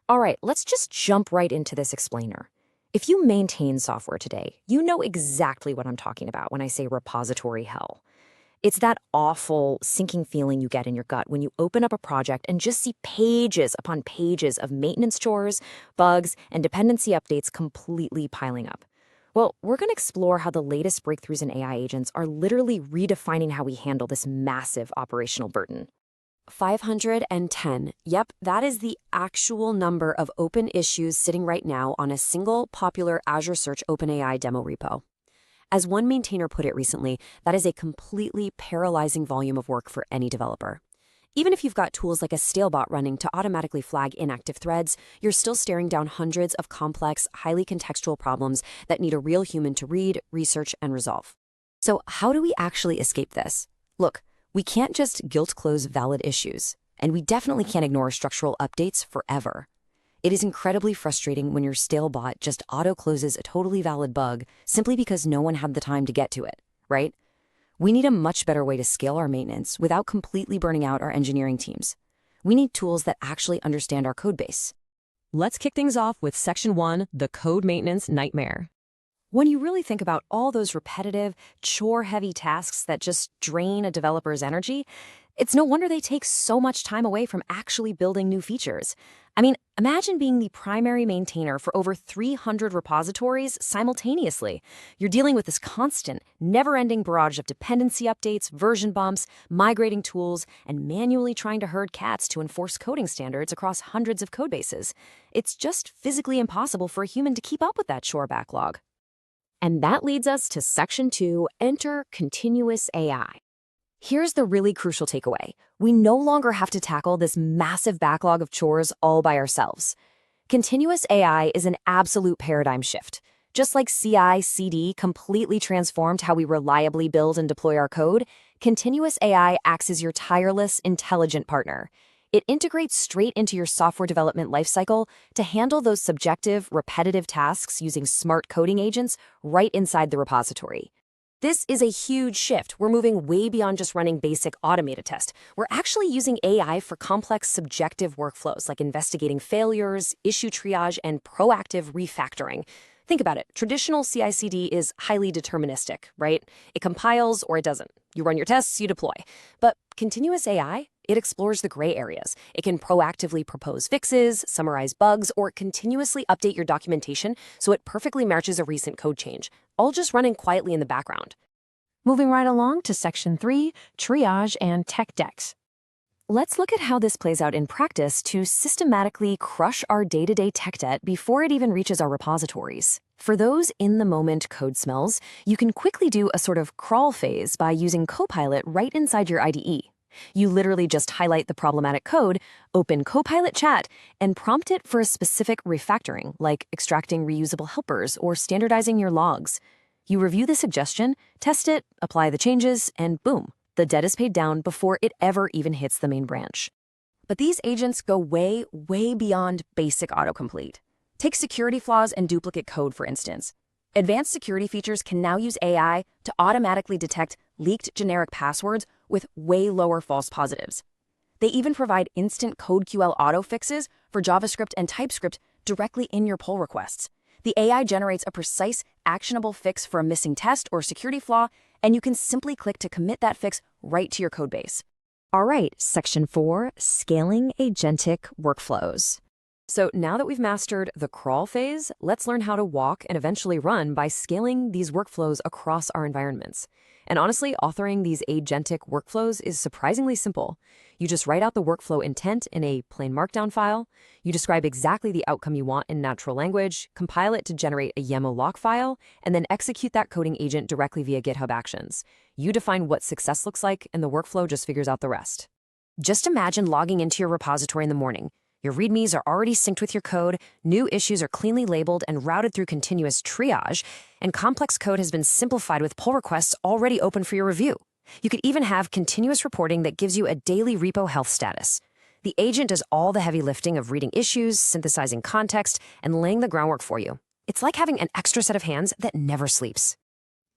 All right, let's just jump right into this explainer. If you maintain software today, you know exactly what I'm talking about when I say repository hell. It's that awful sinking feeling you get in your gut when you open up a project and just see pages upon pages of maintenance chores, bugs, and dependency updates completely piling up. Well, we're going to explore how the latest breakthroughs in AI agents are literally redefining how we handle this massive operational burden. 510. Yep, that is the actual number of open issues sitting right now on a single popular Azure Search OpenAI demo repo. As one maintainer put it recently, that is a completely paralyzing volume of work for any developer. Even if you've got tools like a Stalebot running to automatically flag inactive threads, you're still staring down hundreds of complex, highly contextual problems that need a real human to read, research, and resolve. So how do we actually escape this? Look, we can't just guilt close valid issues, and we definitely can't ignore structural updates forever. It is incredibly frustrating when your Stalebot just auto-closes a totally valid bug simply because no one had the time to get to it, right? We need a much better way to scale our maintenance without completely burning out our engineering teams. We need tools that actually understand our code base. Let's kick things off with Section 1, the code maintenance nightmare. When you really think about all those repetitive, chore-heavy tasks that just drain a developer's energy, it's no wonder they take so much time away from actually building new features. I mean, imagine being the primary maintainer for over 300 repositories simultaneously. You're dealing with this constant, never-ending barrage of dependency updates, version bumps, migrating tools, and manually trying to herd cats to enforce coding standards across hundreds of codebases. It's just physically impossible for a human to keep up with that chore backlog. And that leads us to Section 2, Enter Continuous AI. Here's the really crucial takeaway. We no longer have to tackle this massive backlog of chores all by ourselves. Continuous AI is an absolute paradigm shift. Just like CI/CD completely transformed how we reliably build and deploy our code, continuous AI acts as your tireless, intelligent partner. It integrates straight into your software development lifecycle to handle those subjective, repetitive tasks using smart coding agents right inside the repository. This is a huge shift. We're moving way beyond just running basic automated tests. We're actually using AI for complex subjective workflows like investigating failures, issue triage, and proactive refactoring. Think about it. Traditional CI/CD is highly deterministic, right? It compiles or it doesn't. You run your tests, you deploy. But continuous AI, it explores the gray areas. It can proactively propose fixes, summarize bugs, or continuously update your documentation so it perfectly matches a recent code change, all just running quietly in the background. Moving right along to Section 3, triage and tech decks. Let's look at how this plays out in practice to systematically crush our day-to-day tech debt before it even reaches our repositories. For those in-the-moment code smells, you can quickly do a sort of crawl phase by using Copilot right inside your IDE. You literally just highlight the problematic code, open Copilot chat, and prompt it for a specific refactoring, like extracting reusable helpers or standardizing your logs. You review the suggestion, test it, apply the changes, and boom, the debt is paid down before it ever even hits the main branch. But these agents go way, way beyond basic autocomplete. Take security flaws and duplicate code, for instance. Advanced security features can now use AI to automatically detect leaked generic passwords with way lower false positives. They even provide instant CodeQL auto fixes for JavaScript and TypeScript directly in your pull requests. The AI generates a precise, actionable fix for a missing test or security flaw, and you can simply click to commit that fix right to your codebase. All right, Section 4, Scaling Agentic Workflows. So now that we've mastered the crawl phase, let's learn how to walk and eventually run by scaling these workflows across our environments. And honestly, authoring these agentic workflows is surprisingly simple. You just write out the workflow intent in a plain markdown file, you describe exactly the outcome you want in natural language, compile it to generate a YAML lock file, and then execute that coding agent directly via GitHub Actions. You define what success looks like, and the workflow just figures out the rest. Just imagine logging into your repository in the morning. Your READMEs are already synced with your code, new issues are cleanly labeled and routed through continuous triage, and complex code has been simplified with pull requests already open for your review. You could even have continuous reporting that gives you a daily repo health status. The agent does all the heavy lifting of reading issues, synthesizing context, and laying the groundwork for you. It's like having an extra set of hands that never sleeps.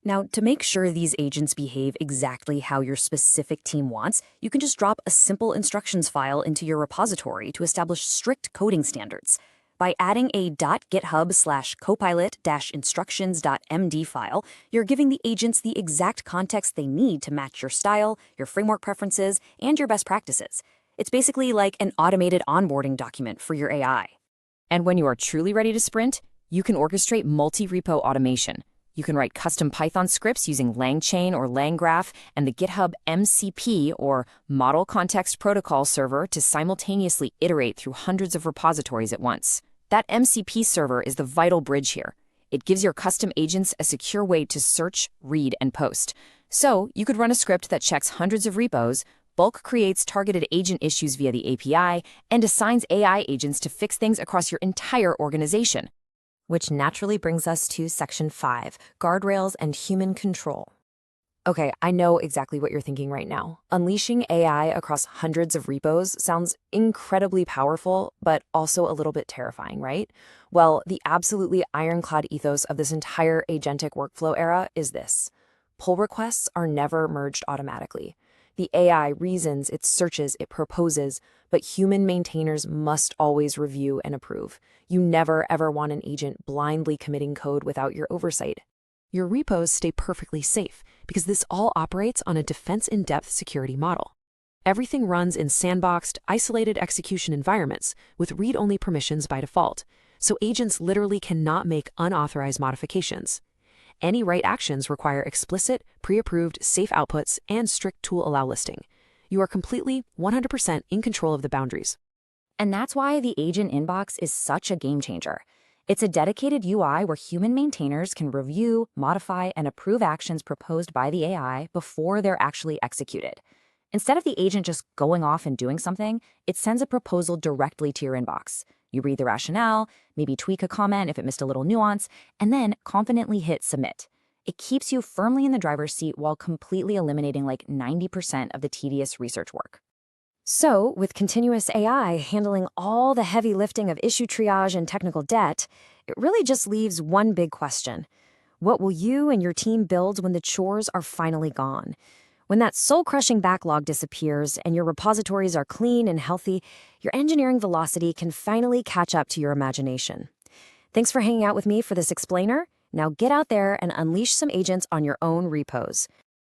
Now, to make sure these agents behave exactly how your specific team wants, you can just drop a simple instructions file into your repository to establish strict coding standards. By adding a .github/copilot-instructions.md file, you're giving the agents the exact context they need to match your style, your framework preferences, and your best practices. It's basically like an automated onboarding document for your AI. And when you are truly ready to sprint, you can orchestrate multi-repo automation. You can write custom Python scripts using LangChain or LangGraph and the GitHub MCP or Model Context Protocol server to simultaneously iterate through hundreds of repositories at once. That MCP server is the vital bridge here. It gives your custom agents a secure way to search, read, and post. So you could run a script that checks hundreds of repos, bulk creates targeted agent issues via the API, and assigns AI agents to fix things across your entire organization. Which naturally brings us to Section 5, Guardrails and Human Control. Okay, I know exactly what you're thinking right now. Unleashing AI across hundreds of repos sounds incredibly powerful, but also a little bit terrifying, right? Well, the absolutely ironclad ethos of this entire agentic workflow era is this. Pull requests are never merged automatically. The AI reasons, it searches, it proposes, but human maintainers must always review and approve. You never, ever want an agent blindly committing code without your oversight. Your repos stay perfectly safe because this all operates on a defense-in-depth security model. Everything runs in sandboxed, isolated execution environments with read-only permissions by default, so agents literally cannot make unauthorized modifications. Any write actions require explicit, pre-approved, safe outputs and strict tool allow listing. You are completely, 100% in control of the boundaries. And that's why the agent inbox is such a game changer. It's a dedicated UI where human maintainers can review, modify, and approve actions proposed by the AI before they're actually executed. Instead of the agent just going off and doing something, it sends a proposal directly to your inbox. You read the rationale, maybe tweak a comment if it missed a little nuance, and then confidently hit submit. It keeps you firmly in the driver's seat while completely eliminating like 90% of the tedious research work. So, with continuous AI handling all the heavy lifting of issue triage and technical debt, it really just leaves one big question. What will you and your team build when the chores are finally gone? When that soul-crushing backlog disappears and your repositories are clean and healthy, your engineering velocity can finally catch up to your imagination. Thanks for hanging out with me for this explainer. Now get out there and unleash some agents on your own repos.